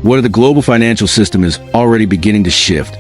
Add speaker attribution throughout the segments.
Speaker 1: where the global financial system is already beginning to shift.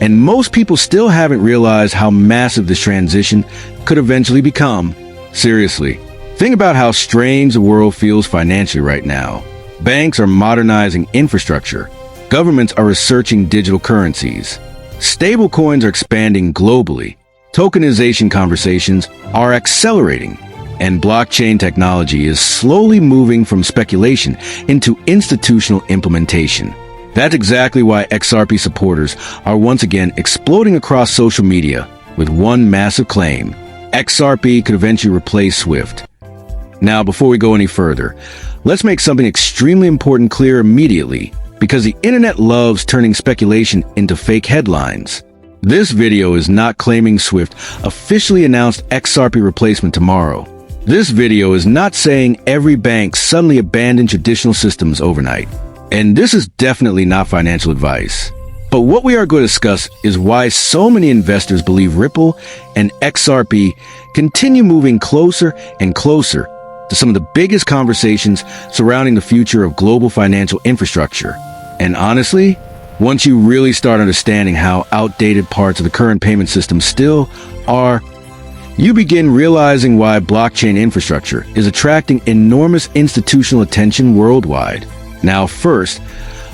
Speaker 1: And most people still haven't realized how massive this transition could eventually become. Seriously, think about how strange the world feels financially right now. Banks are modernizing infrastructure. Governments are researching digital currencies. Stablecoins are expanding globally. Tokenization conversations are accelerating. And blockchain technology is slowly moving from speculation into institutional implementation. That's exactly why XRP supporters are once again exploding across social media with one massive claim: XRP could eventually replace SWIFT. Now, before we go any further, let's make something extremely important clear immediately, because the internet loves turning speculation into fake headlines. This video is not claiming SWIFT officially announced XRP replacement tomorrow. This video is not saying every bank suddenly abandoned traditional systems overnight. And this is definitely not financial advice. But what we are going to discuss is why so many investors believe Ripple and XRP continue moving closer and closer to some of the biggest conversations surrounding the future of global financial infrastructure. And honestly, once you really start understanding how outdated parts of the current payment system still are, you begin realizing why blockchain infrastructure is attracting enormous institutional attention worldwide. Now, first,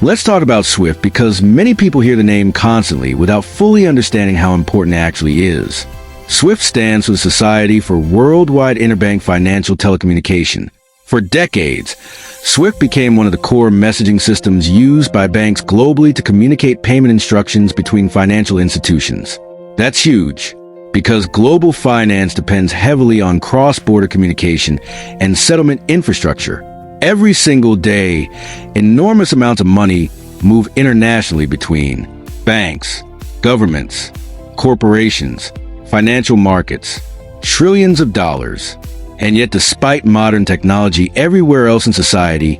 Speaker 1: let's talk about SWIFT, because many people hear the name constantly without fully understanding how important it actually is. SWIFT stands for the Society for Worldwide Interbank Financial Telecommunication. For decades, SWIFT became one of the core messaging systems used by banks globally to communicate payment instructions between financial institutions. That's huge, because global finance depends heavily on cross-border communication and settlement infrastructure. Every single day, enormous amounts of money move internationally between banks, governments, corporations, financial markets, trillions of dollars. And yet, despite modern technology everywhere else in society,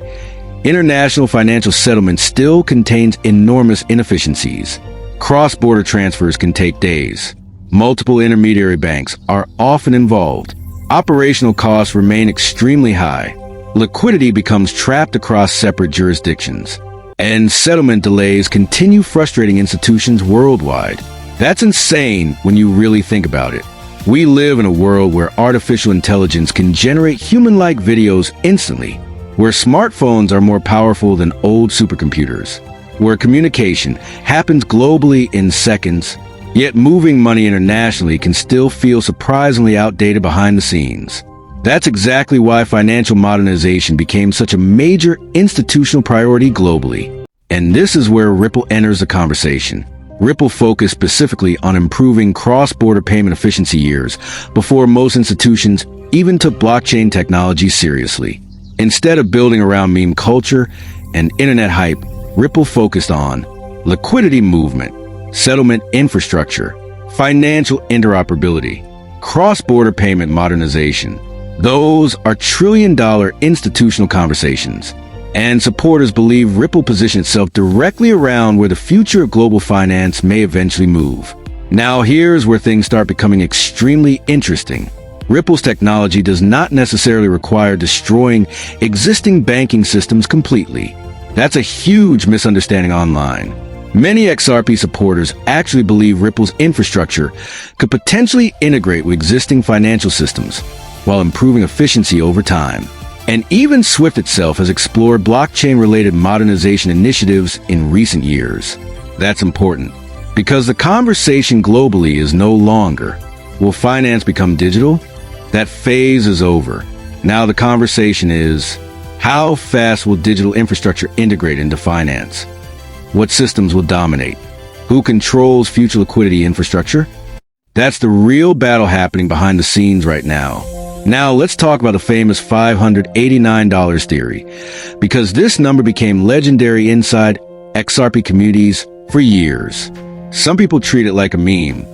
Speaker 1: international financial settlement still contains enormous inefficiencies. Cross-border transfers can take days. Multiple intermediary banks are often involved. Operational costs remain extremely high. Liquidity becomes trapped across separate jurisdictions. And settlement delays continue frustrating institutions worldwide. That's insane when you really think about it. We live in a world where artificial intelligence can generate human-like videos instantly, where smartphones are more powerful than old supercomputers, where communication happens globally in seconds, yet moving money internationally can still feel surprisingly outdated behind the scenes. That's exactly why financial modernization became such a major institutional priority globally. And this is where Ripple enters the conversation. Ripple focused specifically on improving cross-border payment efficiency years before most institutions even took blockchain technology seriously. Instead of building around meme culture and internet hype, Ripple focused on liquidity movement, settlement infrastructure, financial interoperability, cross-border payment modernization. Those are trillion-dollar institutional conversations. And supporters believe Ripple positioned itself directly around where the future of global finance may eventually move. Now, here's where things start becoming extremely interesting. Ripple's technology does not necessarily require destroying existing banking systems completely. That's a huge misunderstanding online. Many XRP supporters actually believe Ripple's infrastructure could potentially integrate with existing financial systems while improving efficiency over time. And even SWIFT itself has explored blockchain-related modernization initiatives in recent years. That's important, because the conversation globally is no longer, will finance become digital? That phase is over. Now the conversation is, how fast will digital infrastructure integrate into finance? What systems will dominate? Who controls future liquidity infrastructure? That's the real battle happening behind the scenes right now. Now let's talk about the famous $589 theory, because this number became legendary inside XRP communities for years. Some people treat it like a meme.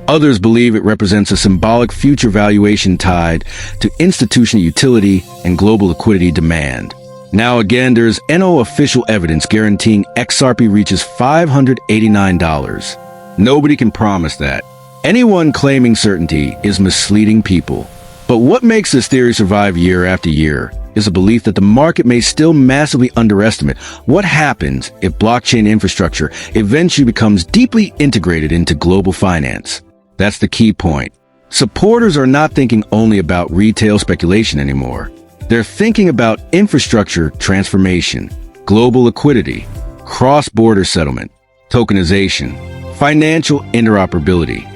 Speaker 1: Others believe it represents a symbolic future valuation tied to institutional utility and global liquidity demand. Now again, there's no official evidence guaranteeing XRP reaches $589. Nobody can promise that. Anyone claiming certainty is misleading people. But what makes this theory survive year after year is a belief that the market may still massively underestimate what happens if blockchain infrastructure eventually becomes deeply integrated into global finance. That's the key point. Supporters are not thinking only about retail speculation anymore. They're thinking about infrastructure transformation, global liquidity, cross-border settlement, tokenization, financial interoperability,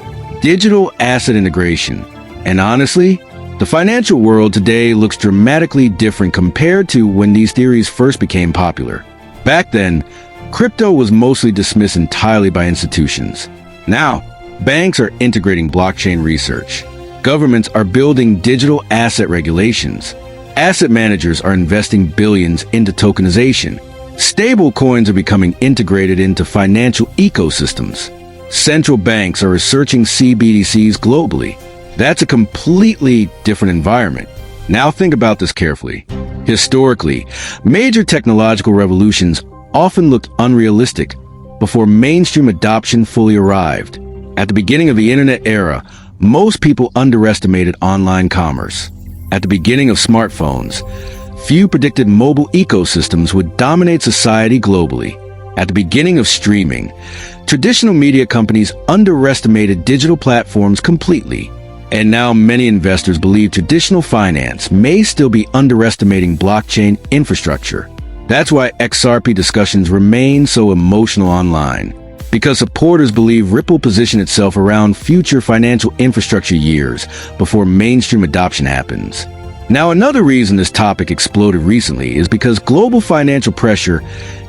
Speaker 1: digital asset integration, and honestly, the financial world today looks dramatically different compared to when these theories first became popular. Back then, crypto was mostly dismissed entirely by institutions. Now, banks are integrating blockchain research. Governments are building digital asset regulations. Asset managers are investing billions into tokenization. Stable coins are becoming integrated into financial ecosystems. Central banks are researching CBDCs globally. That's a completely different environment. Now think about this carefully. Historically, major technological revolutions often looked unrealistic before mainstream adoption fully arrived. At the beginning of the internet era, most people underestimated online commerce. At the beginning of smartphones, few predicted mobile ecosystems would dominate society globally. At the beginning of streaming, traditional media companies underestimated digital platforms completely. And now many investors believe traditional finance may still be underestimating blockchain infrastructure. That's why XRP discussions remain so emotional online, because supporters believe Ripple position itself around future financial infrastructure years before mainstream adoption happens. Now, another reason this topic exploded recently is because global financial pressure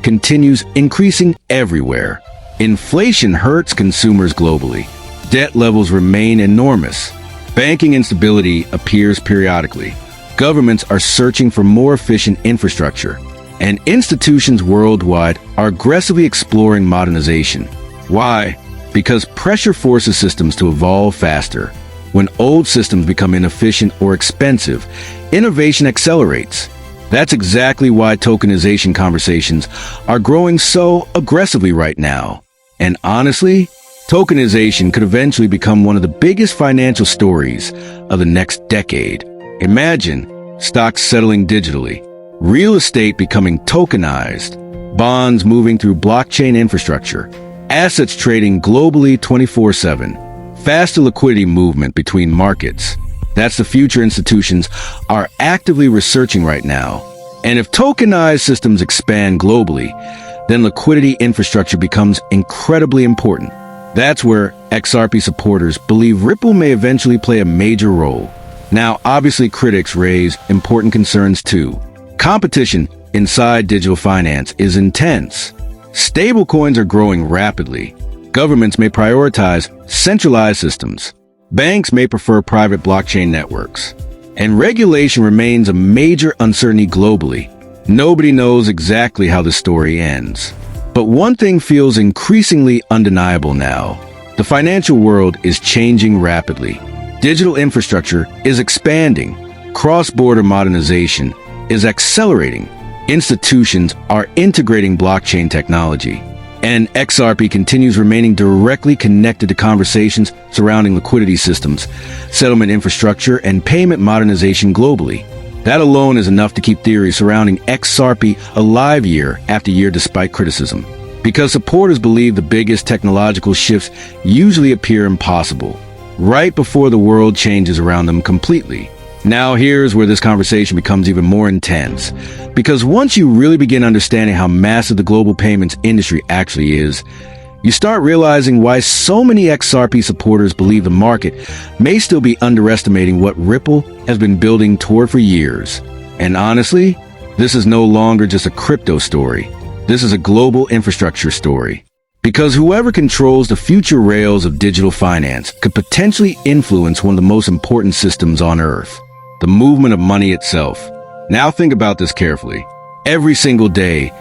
Speaker 1: continues increasing everywhere. Inflation hurts consumers globally. Debt levels remain enormous. Banking instability appears periodically. Governments are searching for more efficient infrastructure, and institutions worldwide are aggressively exploring modernization. Why? Because pressure forces systems to evolve faster. When old systems become inefficient or expensive, innovation accelerates. That's exactly why tokenization conversations are growing so aggressively right now. And honestly, tokenization could eventually become one of the biggest financial stories of the next decade. Imagine stocks settling digitally, real estate becoming tokenized, bonds moving through blockchain infrastructure, assets trading globally 24/7, faster liquidity movement between markets. That's the future institutions are actively researching right now. And if tokenized systems expand globally, then liquidity infrastructure becomes incredibly important. That's where XRP supporters believe Ripple may eventually play a major role. Now, obviously, critics raise important concerns too. Competition inside digital finance is intense. Stablecoins are growing rapidly. Governments may prioritize centralized systems. Banks may prefer private blockchain networks. And regulation remains a major uncertainty globally. Nobody knows exactly how the story ends. But one thing feels increasingly undeniable now. The financial world is changing rapidly. Digital infrastructure is expanding. Cross-border modernization is accelerating. Institutions are integrating blockchain technology. And XRP continues remaining directly connected to conversations surrounding liquidity systems, settlement infrastructure, and payment modernization globally. That alone is enough to keep theories surrounding XRP alive year after year despite criticism. Because supporters believe the biggest technological shifts usually appear impossible, right before the world changes around them completely. Now here's where this conversation becomes even more intense. Because once you really begin understanding how massive the global payments industry actually is, you start realizing why so many XRP supporters believe the market may still be underestimating what Ripple has been building toward for years. And honestly, this is no longer just a crypto story. This is a global infrastructure story. Because whoever controls the future rails of digital finance could potentially influence one of the most important systems on Earth, the movement of money itself. Now think about this carefully. Every single day,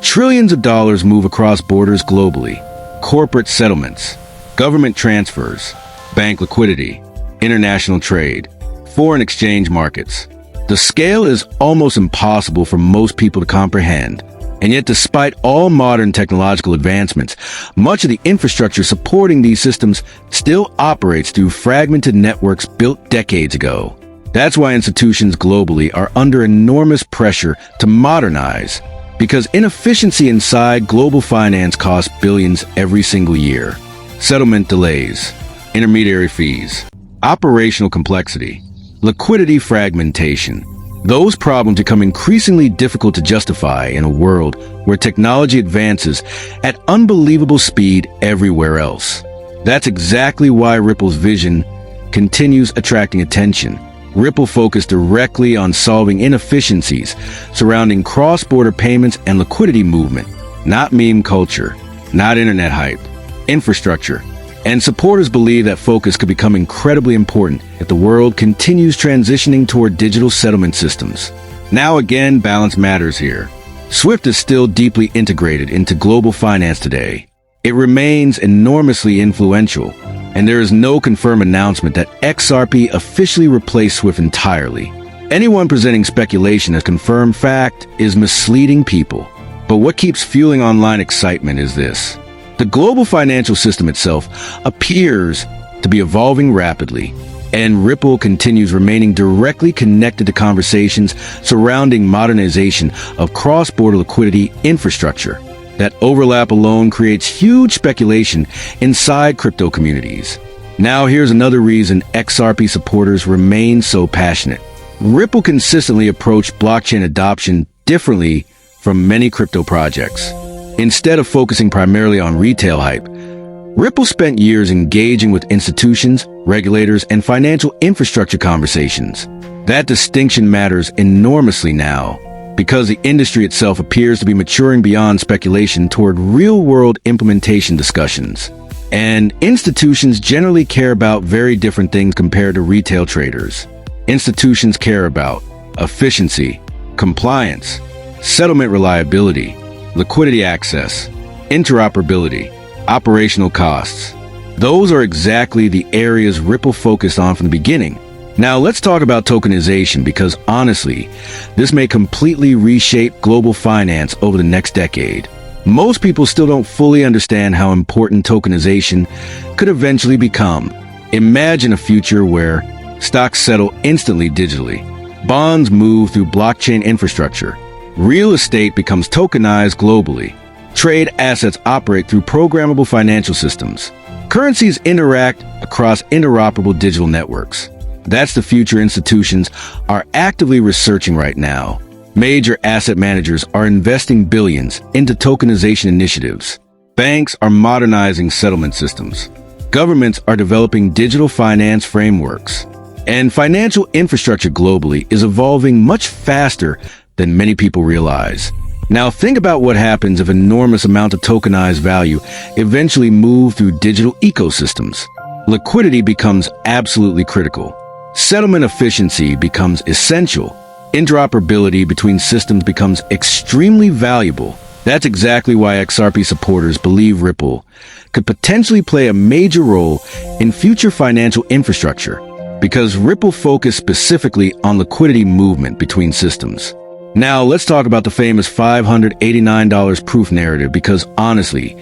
Speaker 1: trillions of dollars move across borders globally. Corporate settlements, government transfers, bank liquidity, international trade, foreign exchange markets. The scale is almost impossible for most people to comprehend. And yet, despite all modern technological advancements, much of the infrastructure supporting these systems still operates through fragmented networks built decades ago. That's why institutions globally are under enormous pressure to modernize, because inefficiency inside global finance costs billions every single year. Settlement delays, intermediary fees, operational complexity, liquidity fragmentation. Those problems become increasingly difficult to justify in a world where technology advances at unbelievable speed everywhere else. That's exactly why Ripple's vision continues attracting attention. Ripple focused directly on solving inefficiencies surrounding cross-border payments and liquidity movement, not meme culture, not internet hype, infrastructure. And supporters believe that focus could become incredibly important if the world continues transitioning toward digital settlement systems. Now again, balance matters here. SWIFT is still deeply integrated into global finance today. It remains enormously influential, and there is no confirmed announcement that XRP officially replaced SWIFT entirely. Anyone presenting speculation as confirmed fact is misleading people. But what keeps fueling online excitement is this. The global financial system itself appears to be evolving rapidly, and Ripple continues remaining directly connected to conversations surrounding modernization of cross-border liquidity infrastructure. That overlap alone creates huge speculation inside crypto communities. Now here's another reason XRP supporters remain so passionate. Ripple consistently approached blockchain adoption differently from many crypto projects. Instead of focusing primarily on retail hype, Ripple spent years engaging with institutions, regulators, and financial infrastructure conversations. That distinction matters enormously now, because the industry itself appears to be maturing beyond speculation toward real-world implementation discussions. And institutions generally care about very different things compared to retail traders. Institutions care about efficiency, compliance, settlement reliability, liquidity access, interoperability, operational costs. Those are exactly the areas Ripple focused on from the beginning. Now let's talk about tokenization, because honestly, this may completely reshape global finance over the next decade. Most people still don't fully understand how important tokenization could eventually become. Imagine a future where stocks settle instantly digitally, bonds move through blockchain infrastructure, real estate becomes tokenized globally, trade assets operate through programmable financial systems, currencies interact across interoperable digital networks. That's the future institutions are actively researching right now. Major asset managers are investing billions into tokenization initiatives. Banks are modernizing settlement systems. Governments are developing digital finance frameworks. And financial infrastructure globally is evolving much faster than many people realize. Now think about what happens if enormous amounts of tokenized value eventually move through digital ecosystems. Liquidity becomes absolutely critical. Settlement efficiency becomes essential. Interoperability between systems becomes extremely valuable. That's exactly why XRP supporters believe Ripple could potentially play a major role in future financial infrastructure, because Ripple focused specifically on liquidity movement between systems. Now let's talk about the famous $589 proof narrative, because honestly,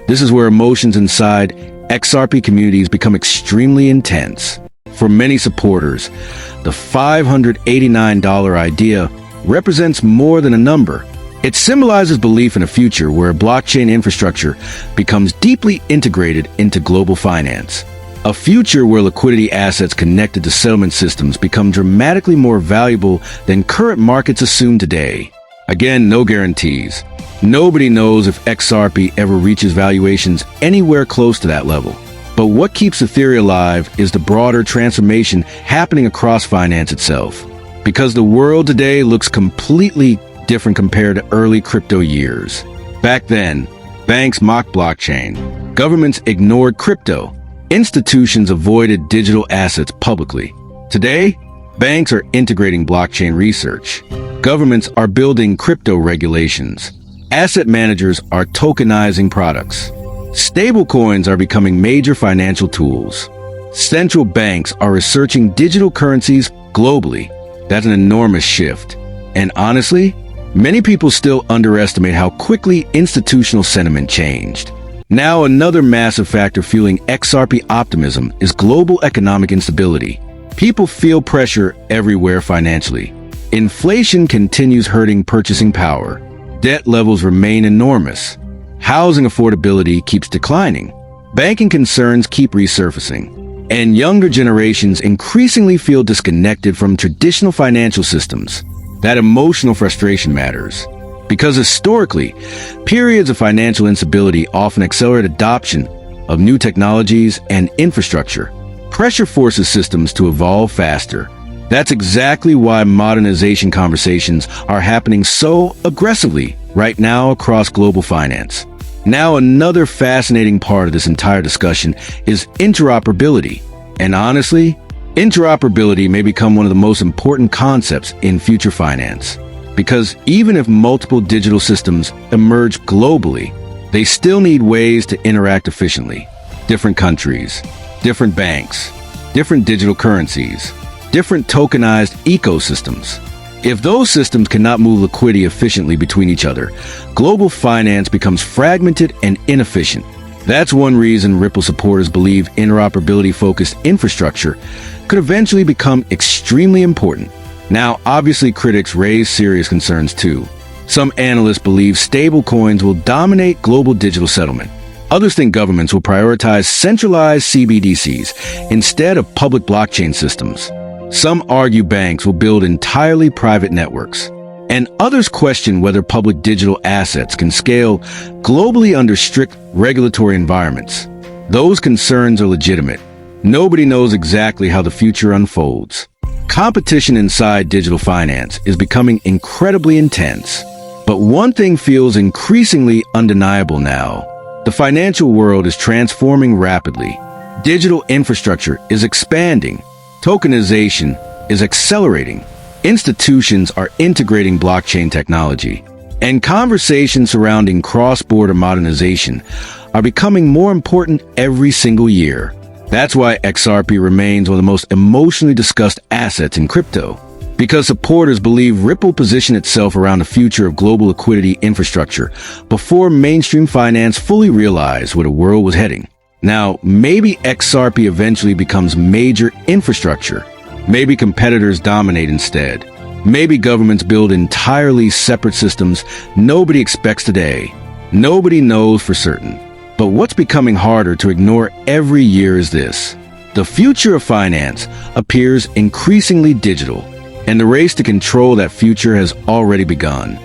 Speaker 1: this is where emotions inside XRP communities become extremely intense. For many supporters, the $589 idea represents more than a number. It symbolizes belief in a future where blockchain infrastructure becomes deeply integrated into global finance. A future where liquidity assets connected to settlement systems become dramatically more valuable than current markets assume today. Again, no guarantees. Nobody knows if XRP ever reaches valuations anywhere close to that level. But what keeps the theory alive is the broader transformation happening across finance itself. Because the world today looks completely different compared to early crypto years. Back then, banks mocked blockchain. Governments ignored crypto. Institutions avoided digital assets publicly. Today, banks are integrating blockchain research. Governments are building crypto regulations. Asset managers are tokenizing products. Stablecoins are becoming major financial tools. Central banks are researching digital currencies globally. That's an enormous shift. And honestly, many people still underestimate how quickly institutional sentiment changed. Now, another massive factor fueling XRP optimism is global economic instability. People feel pressure everywhere financially. Inflation continues hurting purchasing power. Debt levels remain enormous. Housing affordability keeps declining. Banking concerns keep resurfacing. And younger generations increasingly feel disconnected from traditional financial systems. That emotional frustration matters. Because historically, periods of financial instability often accelerate adoption of new technologies and infrastructure. Pressure forces systems to evolve faster. That's exactly why modernization conversations are happening so aggressively right now across global finance. Now, another fascinating part of this entire discussion is interoperability. And honestly, interoperability may become one of the most important concepts in future finance. Because even if multiple digital systems emerge globally, they still need ways to interact efficiently. Different countries, different banks, different digital currencies, different tokenized ecosystems. If those systems cannot move liquidity efficiently between each other, global finance becomes fragmented and inefficient. That's one reason Ripple supporters believe interoperability-focused infrastructure could eventually become extremely important. Now, obviously, critics raise serious concerns too. Some analysts believe stablecoins will dominate global digital settlement. Others think governments will prioritize centralized CBDCs instead of public blockchain systems. Some argue banks will build entirely private networks. And others question whether public digital assets can scale globally under strict regulatory environments. Those concerns are legitimate. Nobody knows exactly how the future unfolds. Competition inside digital finance is becoming incredibly intense. But one thing feels increasingly undeniable now. The financial world is transforming rapidly. Digital infrastructure is expanding. Tokenization is accelerating. Institutions are integrating blockchain technology. And conversations surrounding cross-border modernization are becoming more important every single year. That's why XRP remains one of the most emotionally discussed assets in crypto. Because supporters believe Ripple positioned itself around the future of global liquidity infrastructure before mainstream finance fully realized where the world was heading. Now, maybe XRP eventually becomes major infrastructure. Maybe competitors dominate instead. Maybe governments build entirely separate systems nobody expects today. Nobody knows for certain. But what's becoming harder to ignore every year is this. The future of finance appears increasingly digital, and the race to control that future has already begun.